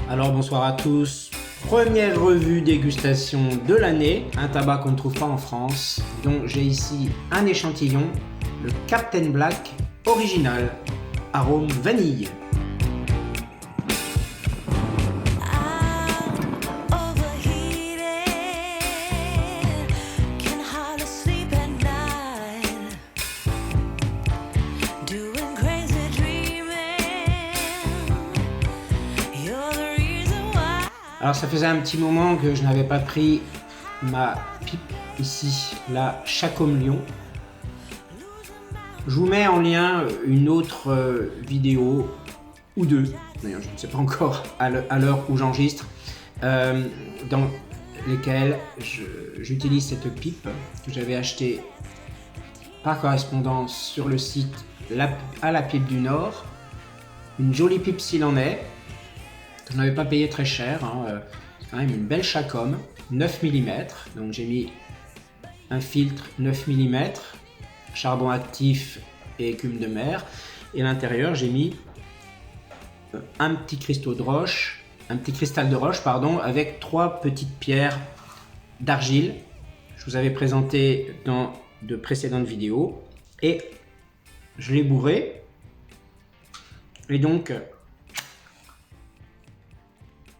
Alors bonsoir à tous, première revue dégustation de l'année, un tabac qu'on ne trouve pas en France, donc j'ai ici un échantillon, le Captain Black original, arôme vanille. Alors ça faisait un petit moment que je n'avais pas pris ma pipe ici, la Chacom Lion. Je vous mets en lien une autre vidéo, ou deux, d'ailleurs je ne sais pas encore à l'heure où j'enregistre, dans lesquelles j'utilise cette pipe que j'avais achetée par correspondance sur le site à la Pipe du Nord. Une jolie pipe s'il en est. Je n'avais pas payé très cher, hein. C'est quand même une belle Chacom, 9 mm, donc j'ai mis un filtre 9 mm, charbon actif et écume de mer, et à l'intérieur j'ai mis un petit cristal de roche, avec 3 petites pierres d'argile. Je vous avais présenté dans de précédentes vidéos, et je l'ai bourré, et donc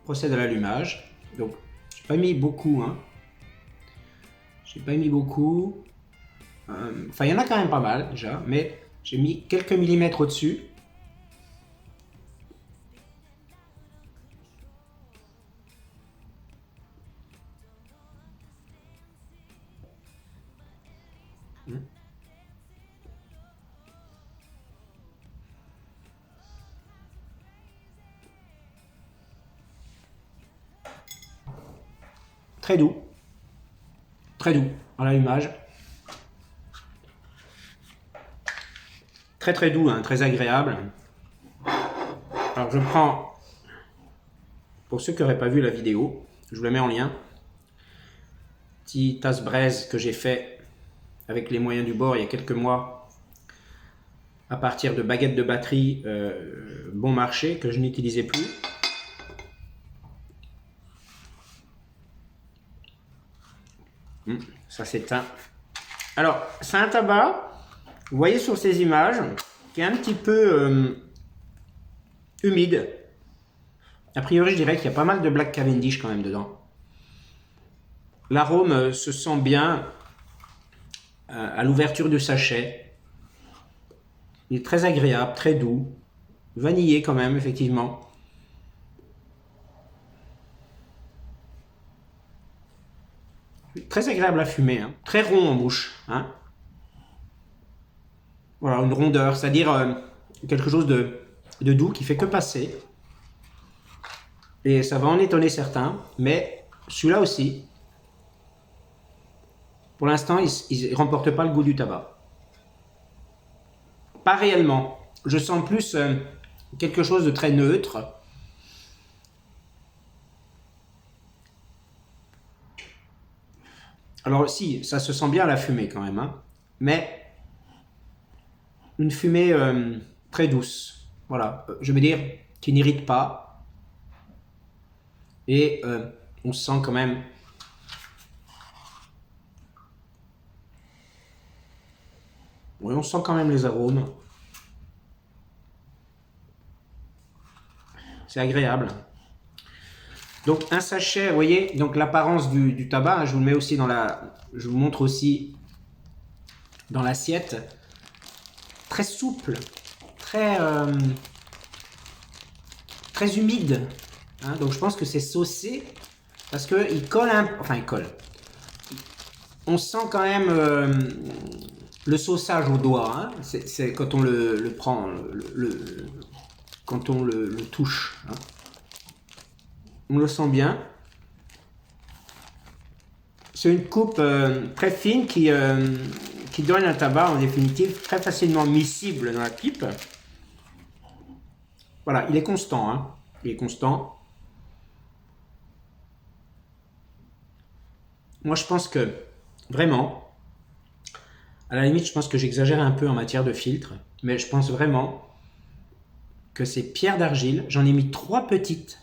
procède à l'allumage. Donc j'ai pas mis beaucoup, hein. J'ai pas mis beaucoup. Enfin il y en a quand même pas mal déjà, mais j'ai mis quelques millimètres au-dessus. Très doux à l'allumage, très doux, hein, très agréable. Alors je prends, pour ceux qui n'auraient pas vu la vidéo, je vous la mets en lien, petit tasse braise que j'ai fait avec les moyens du bord il y a quelques mois à partir de baguettes de batterie bon marché que je n'utilisais plus. Ça s'éteint. Alors, c'est un tabac, vous voyez sur ces images, qui est un petit peu humide. A priori, je dirais qu'il y a pas mal de Black Cavendish quand même dedans. L'arôme se sent bien à l'ouverture du sachet. Il est très agréable, très doux, vanillé quand même, effectivement. Très agréable à fumer, hein. Très rond en bouche, hein. Voilà, une rondeur, c'est-à-dire quelque chose de doux qui fait que passer. Et ça va en étonner certains, mais celui-là aussi, pour l'instant, il ne remporte pas le goût du tabac. Pas réellement. Je sens plus quelque chose de très neutre. Alors si, ça se sent bien à la fumée quand même, hein, mais une fumée très douce, voilà, je veux dire, qui n'irrite pas, et on sent quand même on sent quand même les arômes, c'est agréable. Donc un sachet, vous voyez, donc l'apparence du tabac, hein, je vous le mets aussi je vous montre aussi dans l'assiette, très souple, très humide, hein, donc je pense que c'est saucé parce que il colle il colle. On sent quand même le sauçage au doigt, hein, c'est quand on le prend, quand on le touche, hein. On le sent bien. C'est une coupe très fine qui donne un tabac en définitive très facilement miscible dans la pipe. Voilà, il est constant, hein. Il est constant. Moi je pense que vraiment, à la limite je pense que j'exagère un peu en matière de filtre, mais je pense vraiment que ces pierres d'argile, j'en ai mis 3 petites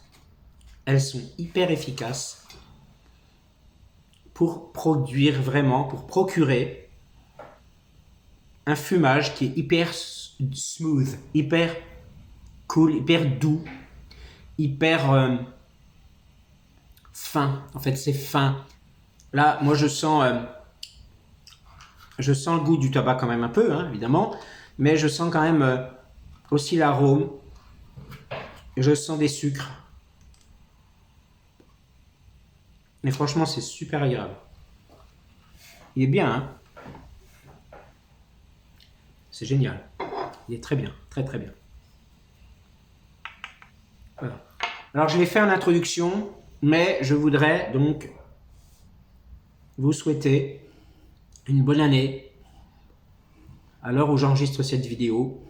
elles sont hyper efficaces pour produire vraiment, pour procurer un fumage qui est hyper smooth, hyper cool, hyper doux, hyper fin. En fait, c'est fin. Là, moi, je sens le goût du tabac quand même un peu, hein, évidemment, mais je sens quand même aussi l'arôme. Je sens des sucres. Mais franchement, c'est super agréable. Il est bien, hein? C'est génial. Il est très bien, très très bien. Voilà. Alors, je l'ai fait en introduction, mais je voudrais donc vous souhaiter une bonne année. À l'heure où j'enregistre cette vidéo,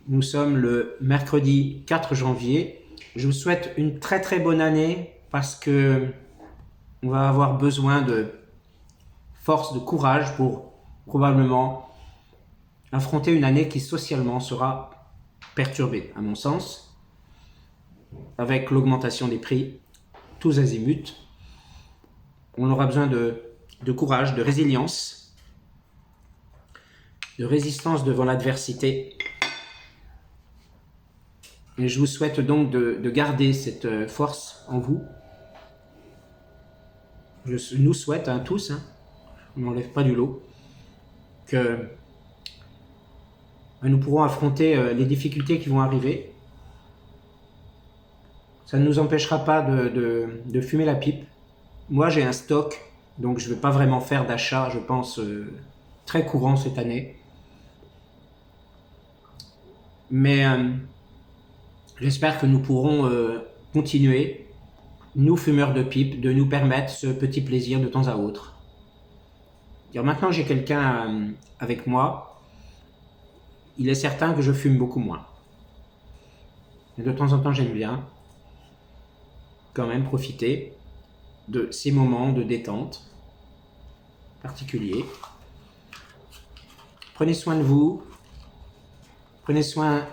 nous sommes le mercredi 4 janvier. Je vous souhaite une très très bonne année parce que on va avoir besoin de force, de courage pour probablement affronter une année qui socialement sera perturbée, à mon sens, avec l'augmentation des prix, tous azimuts. On aura besoin de courage, de résilience, de résistance devant l'adversité. Et je vous souhaite donc de garder cette force en vous. Je nous souhaite, hein, tous, hein, on n'enlève pas du lot, que nous pourrons affronter les difficultés qui vont arriver. Ça ne nous empêchera pas de fumer la pipe. Moi, j'ai un stock, donc je ne vais pas vraiment faire d'achat, je pense, très courant cette année. Mais j'espère que nous pourrons continuer, nous fumeurs de pipe, de nous permettre ce petit plaisir de temps à autre. Alors maintenant, j'ai quelqu'un avec moi. Il est certain que je fume beaucoup moins. Mais de temps en temps, j'aime bien quand même profiter de ces moments de détente particuliers. Prenez soin de vous. Prenez soin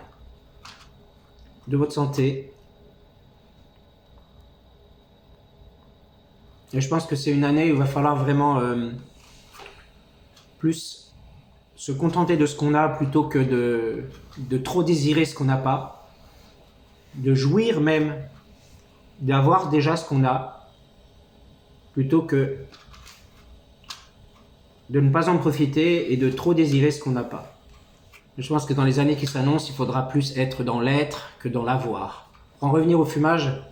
de votre santé. Et je pense que c'est une année où il va falloir vraiment plus se contenter de ce qu'on a plutôt que de trop désirer ce qu'on n'a pas. De jouir même d'avoir déjà ce qu'on a plutôt que de ne pas en profiter et de trop désirer ce qu'on n'a pas. Je pense que dans les années qui s'annoncent, il faudra plus être dans l'être que dans l'avoir. Pour en revenir au fumage,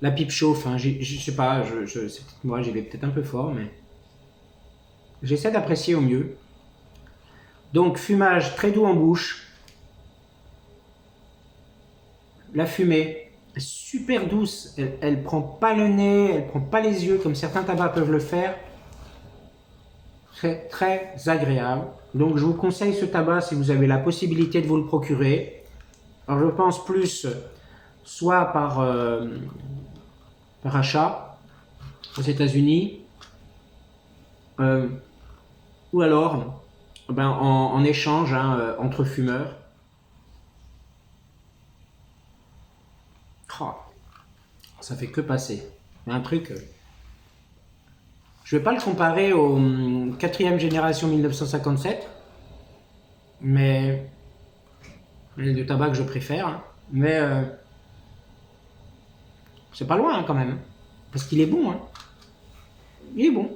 la pipe chauffe, hein, je sais pas, c'est peut-être moi, j'y vais peut-être un peu fort, mais j'essaie d'apprécier au mieux. Donc, fumage très doux en bouche. La fumée, super douce, elle prend pas le nez, elle prend pas les yeux comme certains tabacs peuvent le faire. C'est très agréable. Donc je vous conseille ce tabac si vous avez la possibilité de vous le procurer. Alors je pense plus soit par achat aux États-Unis ou alors en échange entre fumeurs. Oh, ça fait que passer. Il y a un truc. Je ne vais pas le comparer au 4e génération 1957, mais le tabac que je préfère. Hein. Mais c'est pas loin hein, quand même, parce qu'il est bon. Hein. Il est bon.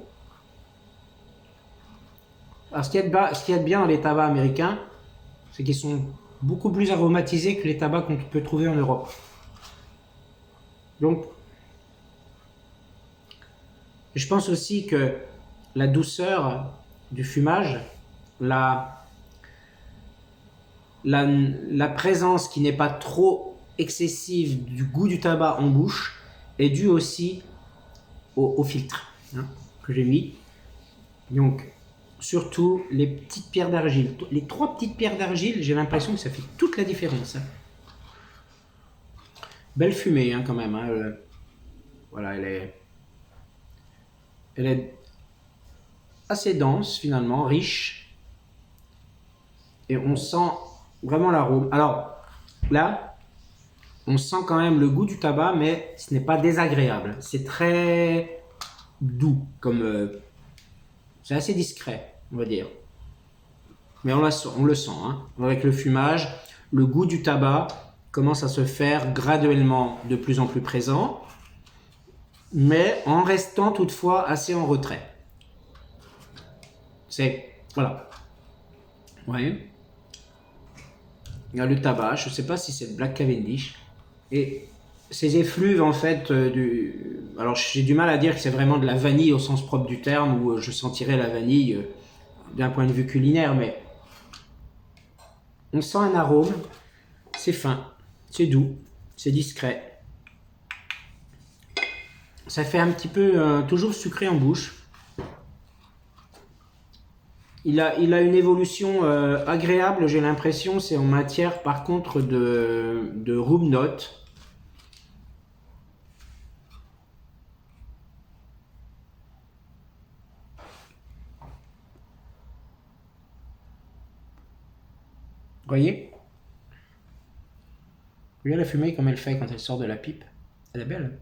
Alors ce qu'il y a de bien dans les tabacs américains, c'est qu'ils sont beaucoup plus aromatisés que les tabacs qu'on peut trouver en Europe. Donc, je pense aussi que la douceur du fumage, la présence qui n'est pas trop excessive du goût du tabac en bouche est due aussi au filtre hein, que j'ai mis. Donc, surtout les petites pierres d'argile. Les 3 petites pierres d'argile, j'ai l'impression que ça fait toute la différence. Hein. Belle fumée hein, quand même. Hein, voilà, elle est assez dense finalement, riche. Et on sent vraiment l'arôme. Alors là, on sent quand même le goût du tabac, mais ce n'est pas désagréable. C'est très doux, c'est assez discret, on va dire. Mais on le sent, hein. Avec le fumage, le goût du tabac commence à se faire graduellement de plus en plus présent, mais en restant toutefois assez en retrait. Voilà. Ouais. Il y a le tabac, je ne sais pas si c'est Black Cavendish. Et ces effluves, en fait, alors j'ai du mal à dire que c'est vraiment de la vanille au sens propre du terme, où je sentirais la vanille d'un point de vue culinaire, mais on sent un arôme, c'est fin, c'est doux, c'est discret. Ça fait un petit peu toujours sucré en bouche. Il a une évolution agréable, j'ai l'impression, c'est en matière par contre de room note. Vous voyez? Regardez la fumée comme elle fait quand elle sort de la pipe. Elle est belle.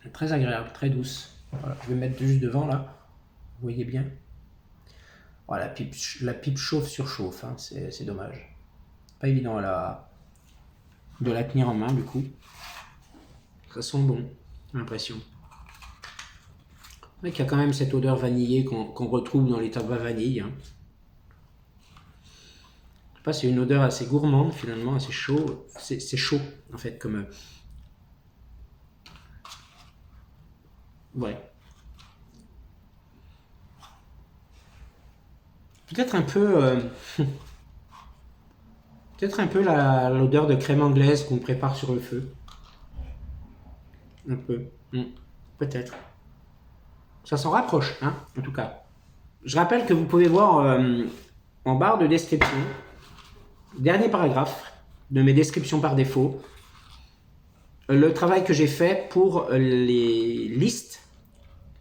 Elle est très agréable, très douce. Voilà, je vais me mettre juste devant là. Vous voyez bien? Oh, la pipe chauffe sur chauffe, hein. C'est dommage. Pas évident de la tenir en main du coup. Ça sent bon, j'ai l'impression. Il y a quand même cette odeur vanillée qu'on retrouve dans les tabacs vanille. Hein. Je sais pas, c'est une odeur assez gourmande finalement, assez chaud. C'est chaud en fait comme. Ouais. Peut-être un peu. Peut-être un peu l'odeur de crème anglaise qu'on prépare sur le feu. Un peu. Peut-être. Ça s'en rapproche, hein, en tout cas. Je rappelle que vous pouvez voir en barre de description, dernier paragraphe de mes descriptions par défaut, le travail que j'ai fait pour les listes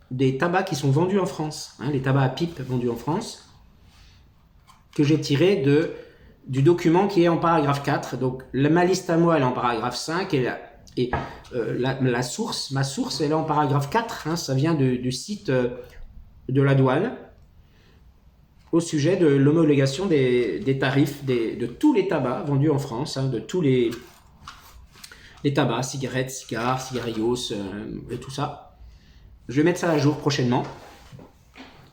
des tabacs qui sont vendus en France, hein, les tabacs à pipe vendus en France, que j'ai tiré du document qui est en paragraphe 4. Donc ma liste à moi, elle est en paragraphe 5 et ma source, elle est en paragraphe 4. Hein, ça vient du site de la douane au sujet de l'homologation des tarifs de tous les tabacs vendus en France, hein, de tous les tabacs, cigarettes, cigares, cigarillos et tout ça. Je vais mettre ça à jour prochainement.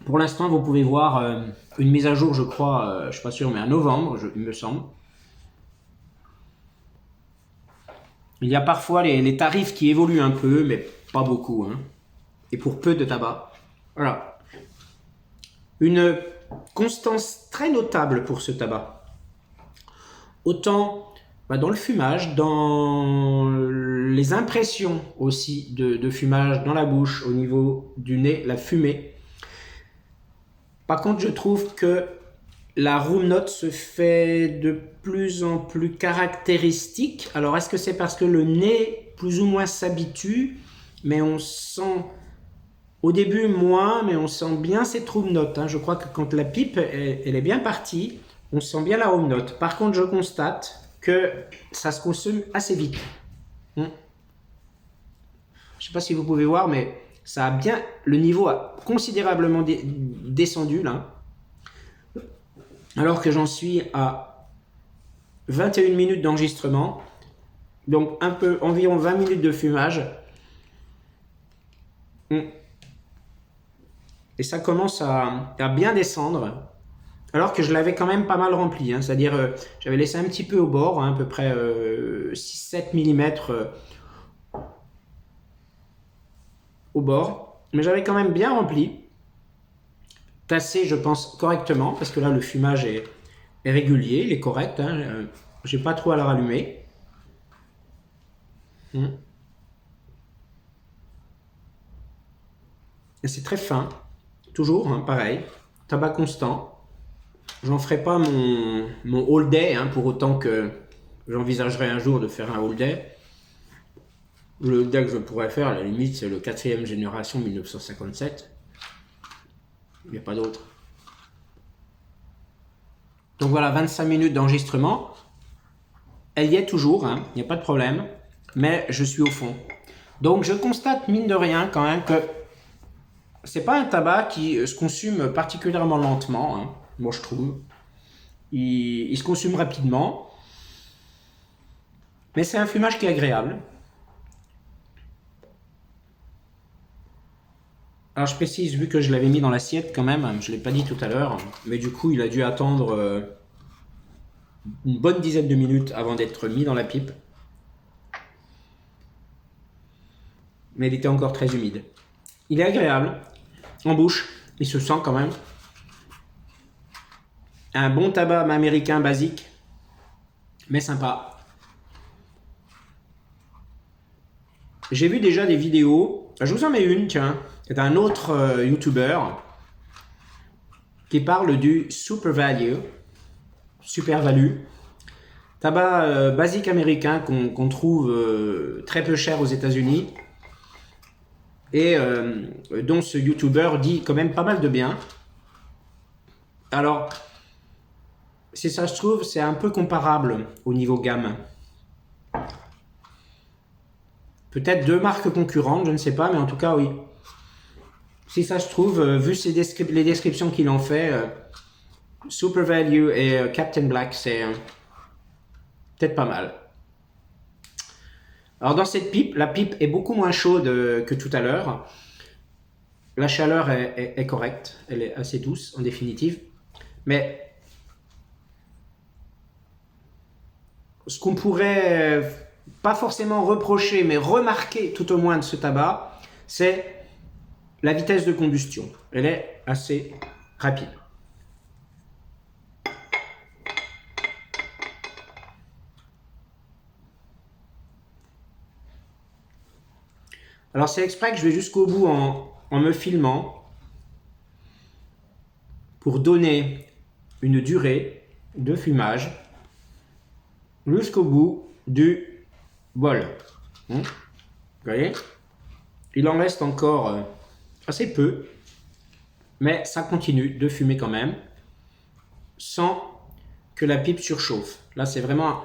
Pour l'instant, vous pouvez voir une mise à jour, je crois, je ne suis pas sûr, mais en novembre, il me semble. Il y a parfois les tarifs qui évoluent un peu, mais pas beaucoup. Hein. Et pour peu de tabac. Voilà. Une constance très notable pour ce tabac. Autant dans le fumage, dans les impressions aussi de fumage dans la bouche, au niveau du nez, la fumée. Par contre, je trouve que la room note se fait de plus en plus caractéristique. Alors, est-ce que c'est parce que le nez, plus ou moins, s'habitue, mais on sent, au début moins, mais on sent bien cette room note. Hein. Je crois que quand la pipe, elle est bien partie, on sent bien la room note. Par contre, je constate que ça se consomme assez vite. Je ne sais pas si vous pouvez voir, mais ça a bien, le niveau a considérablement descendu là. Alors que j'en suis à 21 minutes d'enregistrement, donc environ 20 minutes de fumage. Et ça commence à bien descendre, alors que je l'avais quand même pas mal rempli. Hein, c'est-à-dire, j'avais laissé un petit peu au bord, hein, à peu près 6-7 mm au bord, mais j'avais quand même bien rempli. Tassé, je pense, correctement, parce que là, le fumage est régulier, il est correct. Hein, j'ai pas trop à le rallumer. Et c'est très fin, toujours, hein, pareil. Tabac constant. J'en ferai pas mon all day, hein, pour autant que j'envisagerai un jour de faire un all day. Le all day que je pourrais faire, à la limite, c'est le 4e génération 1957. Il n'y a pas d'autre. Donc voilà, 25 minutes d'enregistrement. elle y est toujours, hein, il n'y a pas de problème, mais je suis au fond. Donc je constate mine de rien quand même que c'est pas un tabac qui se consume particulièrement lentement, hein, moi je trouve. Il se consume rapidement, mais c'est un fumage qui est agréable. Alors je précise, vu que je l'avais mis dans l'assiette quand même, je ne l'ai pas dit tout à l'heure, mais du coup il a dû attendre une bonne dizaine de minutes avant d'être mis dans la pipe. Mais il était encore très humide. Il est agréable en bouche, il se sent quand même. Un bon tabac américain basique, mais sympa. J'ai vu déjà des vidéos, je vous en mets une, tiens, c'est un autre YouTuber qui parle du super value, tabac basique américain qu'on trouve très peu cher aux États-Unis et dont ce YouTuber dit quand même pas mal de bien. Alors, si ça se trouve, c'est un peu comparable au niveau gamme. Peut-être deux marques concurrentes, je ne sais pas, mais en tout cas, oui. Si ça se trouve, vu les descriptions qu'il en fait, Super Value et Captain Black, c'est peut-être pas mal. Alors dans cette pipe, la pipe est beaucoup moins chaude que tout à l'heure. La chaleur est correcte, elle est assez douce en définitive. Mais ce qu'on pourrait pas forcément reprocher, mais remarquer tout au moins de ce tabac, c'est la vitesse de combustion. Elle est assez rapide. Alors c'est exprès que je vais jusqu'au bout en me filmant pour donner une durée de fumage jusqu'au bout du bol. Vous voyez? Il en reste encore assez peu, mais ça continue de fumer quand même sans que la pipe surchauffe. Là c'est vraiment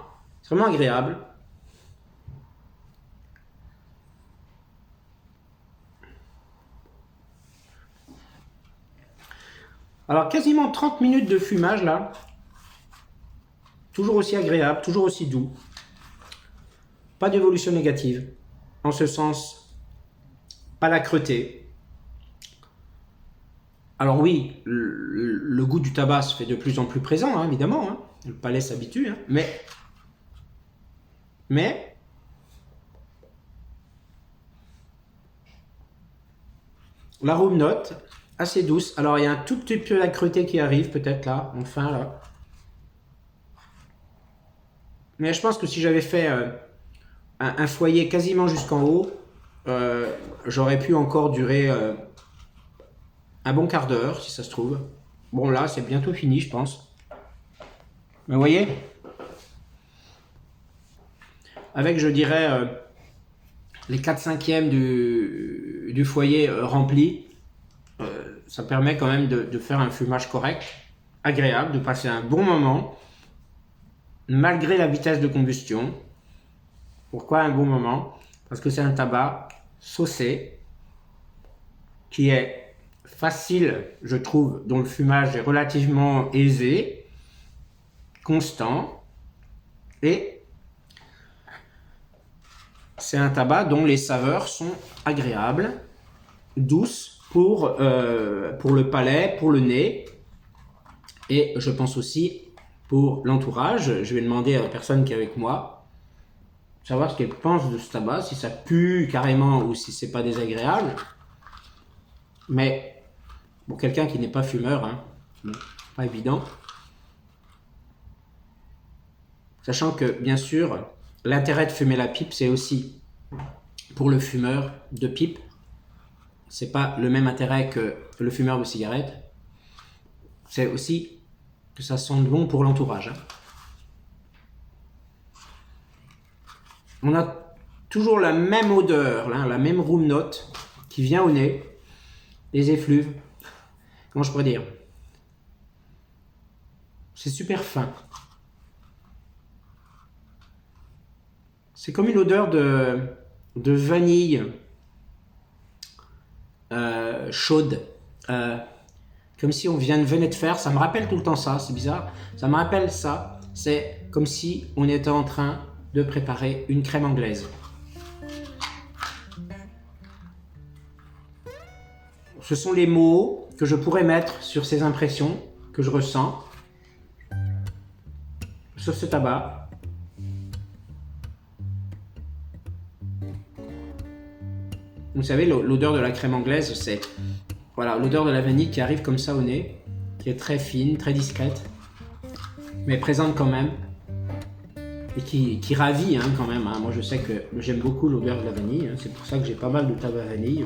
agréable. Alors quasiment 30 minutes de fumage là, toujours aussi agréable, toujours aussi doux, pas d'évolution négative, en ce sens, pas l'âcreté. Alors oui, le goût du tabac se fait de plus en plus présent, hein, évidemment, hein, le palais s'habitue, hein, mais l'arôme note, assez douce. Alors il y a un tout petit peu l'âcreté qui arrive peut-être là, enfin là. Mais je pense que si j'avais fait un foyer quasiment jusqu'en haut, j'aurais pu encore durer un bon quart d'heure si ça se trouve. Bon là c'est bientôt fini je pense. Mais vous voyez, avec je dirais les 4/5 du foyer rempli, ça permet quand même de faire un fumage correct, agréable, de passer un bon moment malgré la vitesse de combustion. Pourquoi un bon moment? Parce que c'est un tabac saucé qui est facile, je trouve, dont le fumage est relativement aisé, constant, et c'est un tabac dont les saveurs sont agréables, douces pour le palais, pour le nez, et je pense aussi pour l'entourage. Je vais demander à la personne qui est avec moi savoir ce qu'elle pense de ce tabac, si ça pue carrément ou si c'est pas désagréable. Mais pour quelqu'un qui n'est pas fumeur, hein, pas évident. Sachant que, bien sûr, l'intérêt de fumer la pipe, c'est aussi pour le fumeur de pipe. C'est pas le même intérêt que le fumeur de cigarette. C'est aussi que ça sente bon pour l'entourage. Hein. On a toujours la même odeur, là, la même room note qui vient au nez, les effluves. Comment je pourrais dire? C'est super fin. C'est comme une odeur de vanille chaude. Comme si on venait de faire. Ça me rappelle tout le temps ça, c'est bizarre. Ça me rappelle ça. C'est comme si on était en train de préparer une crème anglaise. Ce sont les mots que je pourrais mettre sur ces impressions que je ressens sur ce tabac. Vous savez, l'odeur de la crème anglaise, c'est voilà, l'odeur de la vanille qui arrive comme ça au nez, qui est très fine, très discrète, mais présente quand même, et qui ravit hein, quand même. Hein. Moi, je sais que j'aime beaucoup l'odeur de la vanille, hein. C'est pour ça que j'ai pas mal de tabac vanille.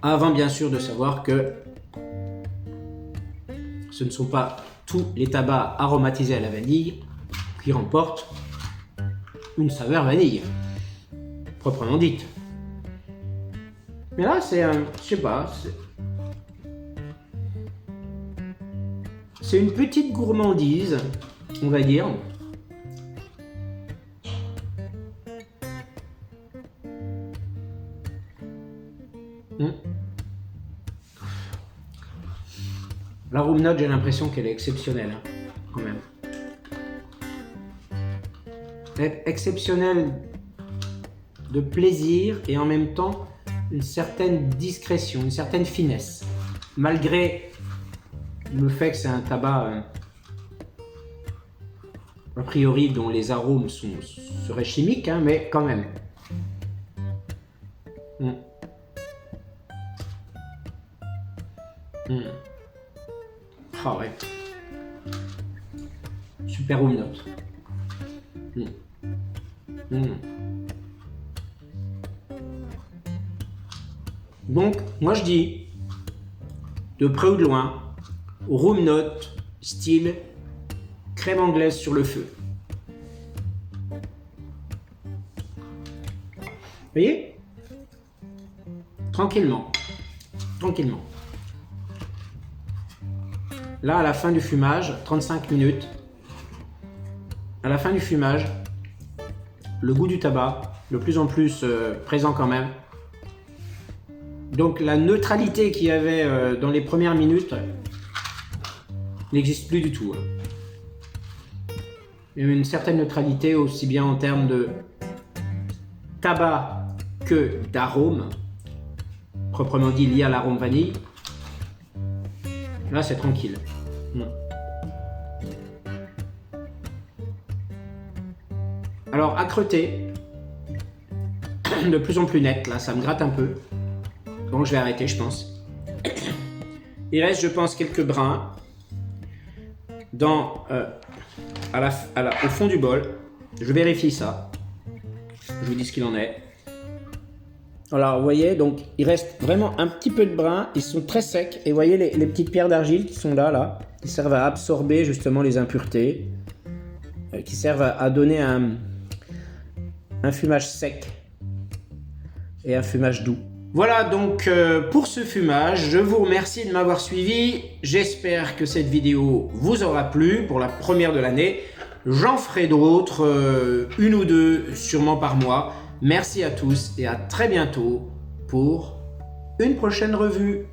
Avant, bien sûr, de savoir que ce ne sont pas tous les tabacs aromatisés à la vanille qui remportent une saveur vanille, proprement dite. Mais là, c'est je sais pas, c'est une petite gourmandise, on va dire. La room note, j'ai l'impression qu'elle est exceptionnelle, hein, quand même. Exceptionnelle de plaisir et en même temps une certaine discrétion, une certaine finesse. Malgré le fait que c'est un tabac a priori dont les arômes seraient chimiques, hein, mais quand même. Ah ouais. Super room note. Donc, moi je dis, de près ou de loin, room note, style crème anglaise sur le feu. Vous voyez? Tranquillement. Tranquillement. Là, à la fin du fumage, 35 minutes, à la fin du fumage, le goût du tabac, de plus en plus présent quand même. Donc la neutralité qu'il y avait dans les premières minutes n'existe plus du tout. Il y a une certaine neutralité aussi bien en termes de tabac que d'arôme, proprement dit lié à l'arôme vanille. Là, c'est tranquille. Alors, âcreté, de plus en plus net, là, ça me gratte un peu. Donc, je vais arrêter, je pense. Il reste, je pense, quelques brins au fond du bol. Je vérifie ça. Je vous dis ce qu'il en est. Alors, vous voyez, donc, il reste vraiment un petit peu de brins. Ils sont très secs. Et vous voyez les petites pierres d'argile qui sont là, qui servent à absorber justement les impuretés, qui servent à donner un fumage sec et un fumage doux. Voilà donc pour ce fumage, je vous remercie de m'avoir suivi. J'espère que cette vidéo vous aura plu pour la première de l'année. J'en ferai d'autres, une ou deux sûrement par mois. Merci à tous et à très bientôt pour une prochaine revue.